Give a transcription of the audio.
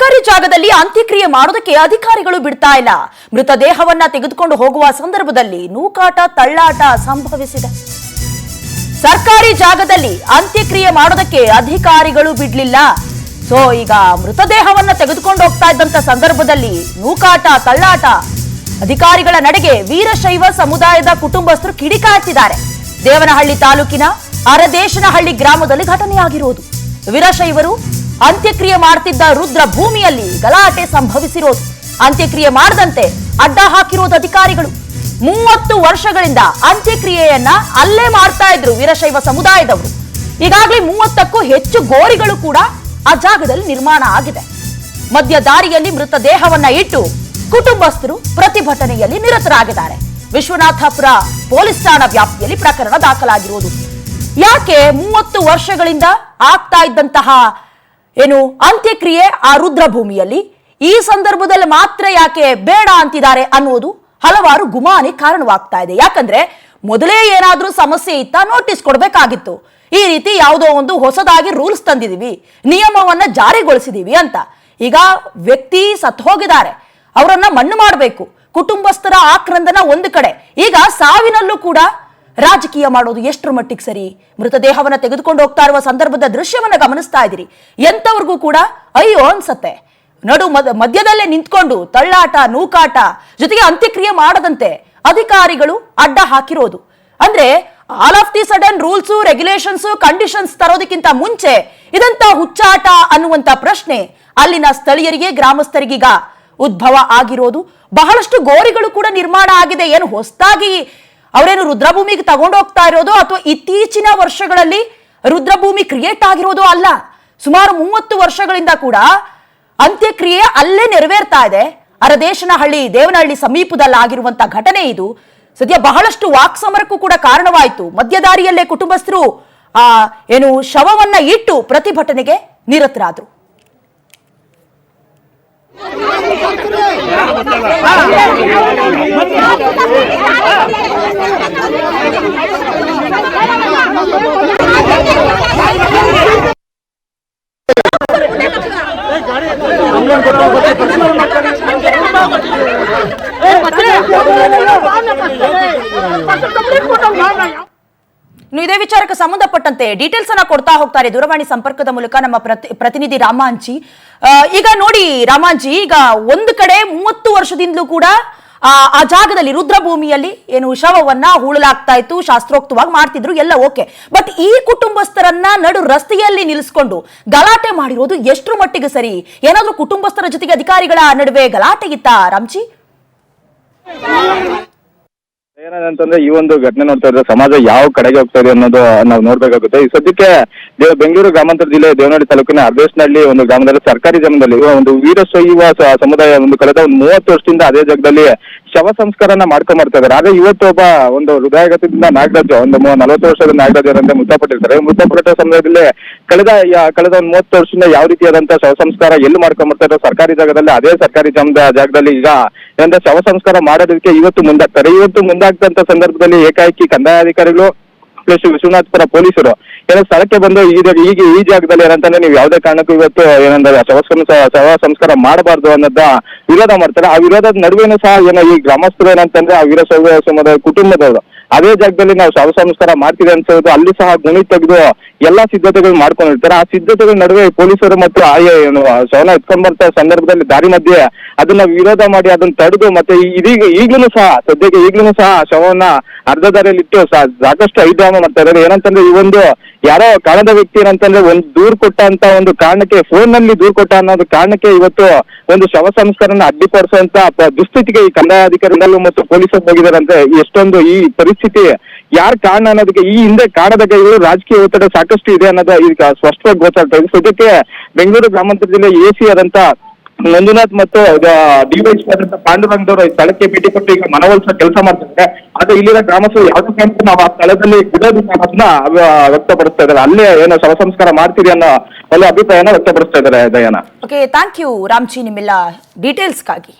ಸರ್ಕಾರಿ ಜಾಗದಲ್ಲಿ ಅಂತ್ಯಕ್ರಿಯೆ ಮಾಡೋದಕ್ಕೆ ಅಧಿಕಾರಿಗಳು ಬಿಡ್ತಾ ಇಲ್ಲ. ಮೃತದೇಹವನ್ನ ತೆಗೆದುಕೊಂಡು ಹೋಗುವ ಸಂದರ್ಭದಲ್ಲಿ ನೂಕಾಟ ತಳ್ಳಾಟ ಸಂಭವಿಸಿದೆ. ಸರ್ಕಾರಿ ಜಾಗದಲ್ಲಿ ಅಂತ್ಯಕ್ರಿಯೆ ಮಾಡೋದಕ್ಕೆ ಅಧಿಕಾರಿಗಳು ಬಿಡ್ಲಿಲ್ಲ. ಸೊ ಈಗ ಮೃತದೇಹವನ್ನ ತೆಗೆದುಕೊಂಡು ಹೋಗ್ತಾ ಇದ್ದಂತ ಸಂದರ್ಭದಲ್ಲಿ ನೂಕಾಟ ತಳ್ಳಾಟ, ಅಧಿಕಾರಿಗಳ ನಡೆಗೆ ವೀರಶೈವ ಸಮುದಾಯದ ಕುಟುಂಬಸ್ಥರು ಕಿಡಿಕಾರ್ತಿದ್ದಾರೆ. ದೇವನಹಳ್ಳಿ ತಾಲೂಕಿನ ಅರದೇಶನಹಳ್ಳಿ ಗ್ರಾಮದಲ್ಲಿ ಘಟನೆಯಾಗಿರುವುದು. ವೀರಶೈವರು ಅಂತ್ಯಕ್ರಿಯೆ ಮಾಡ್ತಿದ್ದ ರುದ್ರ ಭೂಮಿಯಲ್ಲಿ ಗಲಾಟೆ ಸಂಭವಿಸಿರೋದು. ಅಂತ್ಯಕ್ರಿಯೆ ಮಾಡದಂತೆ ಅಡ್ಡ ಹಾಕಿರೋದು ಅಧಿಕಾರಿಗಳು. 30 ವರ್ಷಗಳಿಂದ ಅಂತ್ಯಕ್ರಿಯೆಯನ್ನ ಅಲ್ಲೇ ಮಾಡ್ತಾ ಇದ್ರು ವೀರಶೈವ ಸಮುದಾಯದವರು. ಈಗಾಗಲೇ 30ಕ್ಕೂ ಹೆಚ್ಚು ಗೋರಿಗಳು ಕೂಡ ಆ ಜಾಗದಲ್ಲಿ ನಿರ್ಮಾಣ ಆಗಿದೆ. ಮಧ್ಯ ದಾರಿಯಲ್ಲಿ ಮೃತದೇಹವನ್ನ ಇಟ್ಟು ಕುಟುಂಬಸ್ಥರು ಪ್ರತಿಭಟನೆಯಲ್ಲಿ ನಿರತರಾಗಿದ್ದಾರೆ. ವಿಶ್ವನಾಥಪುರ ಪೊಲೀಸ್ ಠಾಣಾ ವ್ಯಾಪ್ತಿಯಲ್ಲಿ ಪ್ರಕರಣ ದಾಖಲಾಗಿರುವುದು. ಯಾಕೆ 30 ವರ್ಷಗಳಿಂದ ಆಗ್ತಾ ಇದ್ದಂತಹ ಅಂತ್ಯಕ್ರಿಯೆ ಆ ರುದ್ರಭೂಮಿಯಲ್ಲಿ ಈ ಸಂದರ್ಭದಲ್ಲಿ ಮಾತ್ರ ಯಾಕೆ ಬೇಡ ಅಂತಿದ್ದಾರೆ ಅನ್ನೋದು ಹಲವಾರು ಗುಮಾನಿ ಕಾರಣವಾಗ್ತಾ ಇದೆ. ಯಾಕಂದ್ರೆ ಮೊದಲೇ ಏನಾದ್ರೂ ಸಮಸ್ಯೆ ಇತ್ತ ನೋಟಿಸ್ ಕೊಡ್ಬೇಕಾಗಿತ್ತು. ಈ ರೀತಿ ಯಾವುದೋ ಒಂದು ಹೊಸದಾಗಿ ರೂಲ್ಸ್ ತಂದಿದೀವಿ, ನಿಯಮವನ್ನ ಜಾರಿಗೊಳಿಸಿದೀವಿ ಅಂತ. ಈಗ ವ್ಯಕ್ತಿ ಸತ್ತು ಹೋಗಿದ್ದಾರೆ, ಅವರನ್ನ ಮಣ್ಣು ಮಾಡಬೇಕು, ಕುಟುಂಬಸ್ಥರ ಆಕ್ರಂದನ ಒಂದು ಕಡೆ. ಈಗ ಸಾವಿನಲ್ಲೂ ಕೂಡ ರಾಜಕೀಯ ಮಾಡೋದು ಎಷ್ಟರ ಮಟ್ಟಿಗೆ ಸರಿ? ಮೃತದೇಹವನ್ನ ತೆಗೆದುಕೊಂಡು ಹೋಗ್ತಾ ಇರುವ ಸಂದರ್ಭದ ದೃಶ್ಯವನ್ನ ಗಮನಿಸ್ತಾ ಇದ್ದೀರಿ. ಎಂತವ್ರಿಗೂ ಕೂಡ ಅಯ್ಯೋ ಅನ್ಸತ್ತೆ. ಮಧ್ಯದಲ್ಲೇ ನಿಂತ್ಕೊಂಡು ತಳ್ಳಾಟ ನೂಕಾಟ, ಜೊತೆಗೆ ಅಂತ್ಯಕ್ರಿಯೆ ಮಾಡದಂತೆ ಅಧಿಕಾರಿಗಳು ಅಡ್ಡ ಹಾಕಿರೋದು. ಅಂದ್ರೆ all of the sudden rules regulations conditions ತರೋದಕ್ಕಿಂತ ಮುಂಚೆ ಇದಂತ ಹುಚ್ಚಾಟ ಅನ್ನುವಂತ ಪ್ರಶ್ನೆ ಅಲ್ಲಿನ ಸ್ಥಳೀಯರಿಗೆ ಗ್ರಾಮಸ್ಥರಿಗೀಗ ಉದ್ಭವ ಆಗಿರೋದು. ಬಹಳಷ್ಟು ಗೋರಿಗಳು ಕೂಡ ನಿರ್ಮಾಣ ಆಗಿದೆ. ಏನು ಹೊಸದಾಗಿ ಅವರೇನು ರುದ್ರಭೂಮಿಗೆ ತಗೊಂಡು ಹೋಗ್ತಾ ಇರೋದು ಅಥವಾ ಇತ್ತೀಚಿನ ವರ್ಷಗಳಲ್ಲಿ ರುದ್ರಭೂಮಿ ಕ್ರಿಯೇಟ್ ಆಗಿರೋದು ಅಲ್ಲ. ಸುಮಾರು 30 ವರ್ಷಗಳಿಂದ ಕೂಡ ಅಂತ್ಯಕ್ರಿಯೆ ಅಲ್ಲೇ ನೆರವೇರ್ತಾ ಇದೆ. ಅರದೇಶನಹಳ್ಳಿ ದೇವನಹಳ್ಳಿ ಸಮೀಪದಲ್ಲಿ ಆಗಿರುವಂತಹ ಘಟನೆ ಇದು. ಸದ್ಯ ಬಹಳಷ್ಟು ವಾಕ್ಸಮರಕ್ಕೂ ಕೂಡ ಕಾರಣವಾಯಿತು. ಮಧ್ಯದಾರಿಯಲ್ಲೇ ಕುಟುಂಬಸ್ಥರು ಶವವನ್ನ ಇಟ್ಟು ಪ್ರತಿಭಟನೆಗೆ ನಿರತರಾದರು. ಇನ್ನು ಇದೇ ವಿಚಾರಕ್ಕೆ ಸಂಬಂಧಪಟ್ಟಂತೆ ಡೀಟೇಲ್ಸ್ ಅನ್ನ ಕೊಡ್ತಾ ಹೋಗ್ತಾರೆ ದೂರವಾಣಿ ಸಂಪರ್ಕದ ಮೂಲಕ ನಮ್ಮ ಪ್ರತಿನಿಧಿ ರಾಮಾಂಜಿ. ಈಗ ನೋಡಿ ರಾಮಾಂಜಿ, ಈಗ ಒಂದು ಕಡೆ 30 ವರ್ಷದಿಂದಲೂ ಕೂಡ ಆ ಜಾಗದಲ್ಲಿ ರುದ್ರಭೂಮಿಯಲ್ಲಿ ಶವವನ್ನ ಹೂಳಲಾಗ್ತಾ ಇತ್ತು, ಶಾಸ್ತ್ರೋಕ್ತವಾಗಿ ಮಾಡ್ತಿದ್ರು, ಎಲ್ಲ ಓಕೆ. ಬಟ್ ಈ ಕುಟುಂಬಸ್ಥರನ್ನ ನಡು ರಸ್ತೆಯಲ್ಲಿ ನಿಲ್ಲಿಸಿಕೊಂಡು ಗಲಾಟೆ ಮಾಡಿರೋದು ಎಷ್ಟರ ಮಟ್ಟಿಗೆ ಸರಿ? ಏನಾದ್ರೂ ಕುಟುಂಬಸ್ಥರ ಜೊತೆಗೆ ಅಧಿಕಾರಿಗಳ ನಡುವೆ ಗಲಾಟೆ ಇತ್ತಾ ರಾಮ್ಜಿ? ಏನಂತಂದ್ರೆ ಈ ಒಂದು ಘಟನೆ ನೋಡ್ತಾ ಇದ್ರೆ ಸಮಾಜ ಯಾವ ಕಡೆಗೆ ಹೋಗ್ತಾ ಇದೆ ಅನ್ನೋದು ನಾವು ನೋಡ್ಬೇಕಾಗುತ್ತೆ. ಈ ಸದ್ಯಕ್ಕೆ ಬೆಂಗಳೂರು ಗ್ರಾಮಾಂತರ ಜಿಲ್ಲೆ ದೇವನಹಳ್ಳಿ ತಾಲೂಕಿನ ಅರ್ದೇಶನಹಳ್ಳಿ ಒಂದು ಗ್ರಾಮದಲ್ಲಿ ಸರ್ಕಾರಿ ಜಮೀನಲ್ಲಿ ಒಂದು ವೀರಶೈವ ಸಮುದಾಯ ಕಳೆದ 30 ವರ್ಷದಿಂದ ಅದೇ ಜಾಗದಲ್ಲಿ ಶವ ಸಂಸ್ಕಾರನ ಮಾಡ್ಕೊಂಡ್ ಬರ್ತಾ ಇದ್ದಾರೆ. ಆದ್ರೆ ಇವತ್ತು ಒಂದು ಹೃದಯಾಘಾತದಿಂದ ನಾಗರಾಜ್, ಒಂದು 40 ವರ್ಷದ ನಾಗರಾಜ್ ಅವರಂತೆ ಮೃತಪಟ್ಟಿರ್ತಾರೆ. ಮೃತಪಟ್ಟ ಸಮಯದಲ್ಲಿ ಕಳೆದ ಒಂದು 30 ವರ್ಷದಿಂದ ಯಾವ ರೀತಿಯಾದಂತಹ ಶವ ಸಂಸ್ಕಾರ ಎಲ್ಲಿ ಮಾಡ್ಕೊಂಡ್ ಬರ್ತಾ ಇದ್ದಾರೆ ಸರ್ಕಾರಿ ಜಾಗದಲ್ಲಿ, ಅದೇ ಸರ್ಕಾರಿ ಜಾಗದಲ್ಲಿ ಈಗ ಏನಂದ್ರೆ ಶವ ಸಂಸ್ಕಾರ ಮಾಡೋದಕ್ಕೆ ಇವತ್ತು ಮುಂದಾಗ್ತಂತ ಸಂದರ್ಭದಲ್ಲಿ ಏಕಾಏಕಿ ಕಂದಾಯ ಅಧಿಕಾರಿಗಳು ಪ್ಲಸ್ ವಿಶ್ವನಾಥಪುರ ಪೊಲೀಸರು ಸ್ಥಳಕ್ಕೆ ಬಂದು ಈಗ ಈ ಜಾಗದಲ್ಲಿ ಏನಂತಂದ್ರೆ ನೀವು ಯಾವುದೇ ಕಾರಣಕ್ಕೂ ಇವತ್ತು ಏನಂದ್ರೆ ಶವ ಸಂಸ್ಕಾರ ಮಾಡಬಾರ್ದು ಅನ್ನೋದ ವಿರೋಧ ಮಾಡ್ತಾರೆ. ಆ ವಿರೋಧದ ನಡುವೆನೂ ಸಹ ಈ ಗ್ರಾಮಸ್ಥರು ಏನಂತಂದ್ರೆ ಆ ವೀರಶೈವ ಸಮುದಾಯ ಕುಟುಂಬದವರು ಅದೇ ಜಾಗದಲ್ಲಿ ನಾವು ಶವ ಸಂಸ್ಕಾರ ಮಾಡ್ತೀವಿ ಅನ್ಸೋದು ಅಲ್ಲಿ ಸಹ ಗುಣಿ ತೆಗೆದು ಎಲ್ಲಾ ಸಿದ್ಧತೆಗಳು ಮಾಡ್ಕೊಂಡಿರ್ತಾರೆ. ಆ ಸಿದ್ಧತೆಗಳ ನಡುವೆ ಪೊಲೀಸರು ಮತ್ತು ಶವನ ಎತ್ಕೊಂಡ್ ಬರ್ತಾ ಸಂದರ್ಭದಲ್ಲಿ ದಾರಿ ಮಧ್ಯೆ ಅದನ್ನ ವಿರೋಧ ಮಾಡಿ ಅದನ್ನ ತಡೆದು ಮತ್ತೆ ಈಗ್ಲೂ ಸಹ ಶವವನ್ನ ಅರ್ಧ ದಾರಿಯಲ್ಲಿ ಇಟ್ಟು ಸಾಕಷ್ಟು ಐಡ್ರಾಮ ಮಾಡ್ತಾ ಇದ್ದಾರೆ. ಏನಂತಂದ್ರೆ ಈ ಒಂದು ಯಾರೋ ಕಾಣದ ವ್ಯಕ್ತಿ ಏನಂತಂದ್ರೆ ಒಂದು ದೂರು ಕೊಟ್ಟ ಅಂತ ಒಂದು ಕಾರಣಕ್ಕೆ, ಫೋನ್ ನಲ್ಲಿ ದೂರು ಕೊಟ್ಟ ಅನ್ನೋದು ಕಾರಣಕ್ಕೆ ಇವತ್ತು ಒಂದು ಶವ ಸಂಸ್ಕಾರನ ಅಡ್ಡಿಪಡಿಸುವಂತ ದುಸ್ಥಿತಿಗೆ ಈ ಕಂದಾಯ ಅಧಿಕಾರಿಗಳು ಮತ್ತು ಪೊಲೀಸರು ಹೋಗಿದಾರಂತೆ. ಎಷ್ಟೊಂದು ಈ ಪರಿಸ್ಥಿತಿ ಯಾರ ಕಾರಣ ಅನ್ನೋದಕ್ಕೆ ಈ ಹಿಂದೆ ಕಾಣದ ಕೈಗಳು ರಾಜಕೀಯ ಒತ್ತಡ ಸಾಕಷ್ಟು ಇದೆ ಅನ್ನೋದು ಈಗ ಸ್ಪಷ್ಟವಾಗಿ ಗೊತ್ತಾಗ್ತಾ ಇದೆ. ಸದ್ಯಕ್ಕೆ ಬೆಂಗಳೂರು ಗ್ರಾಮಾಂತರ ಜಿಲ್ಲೆ ಎಸಿ ಆದಂತ ಮಂಜುನಾಥ್ ಮತ್ತು ಡಿವೈಎಸ್ಪಿ ಆದಂತ ಪಾಂಡುರಂಗದವರು ಈ ಸ್ಥಳಕ್ಕೆ ಭೇಟಿ ಕೊಟ್ಟು ಈಗ ಮನವೊಲಿಸುವ ಕೆಲಸ ಮಾಡ್ತಿದ್ದಾರೆ. ಆದ್ರೆ ಇಲ್ಲಿನ ಗ್ರಾಮಸ್ಥರು ಯಾವುದೇ ಕಾರಣಕ್ಕೂ ನಾವು ಆ ಸ್ಥಳದಲ್ಲಿ ವಿರೋಧನ ವ್ಯಕ್ತಪಡಿಸ್ತಾ ಇದ್ದಾರೆ. ಅಲ್ಲೇ ಶವ ಸಂಸ್ಕಾರ ಮಾಡ್ತೀರಿ ಅನ್ನೋ ಒಳ್ಳೆ ಅಭಿಪ್ರಾಯನ ವ್ಯಕ್ತಪಡಿಸ್ತಾ ಇದ್ದಾರೆ. ದಯಾನ, ಓಕೆ, ಥ್ಯಾಂಕ್ ಯು ರಾಮ್ಜಿ ನಿಮ್ಮೆಲ್ಲ ಡೀಟೇಲ್ಸ್ಗಾಗಿ.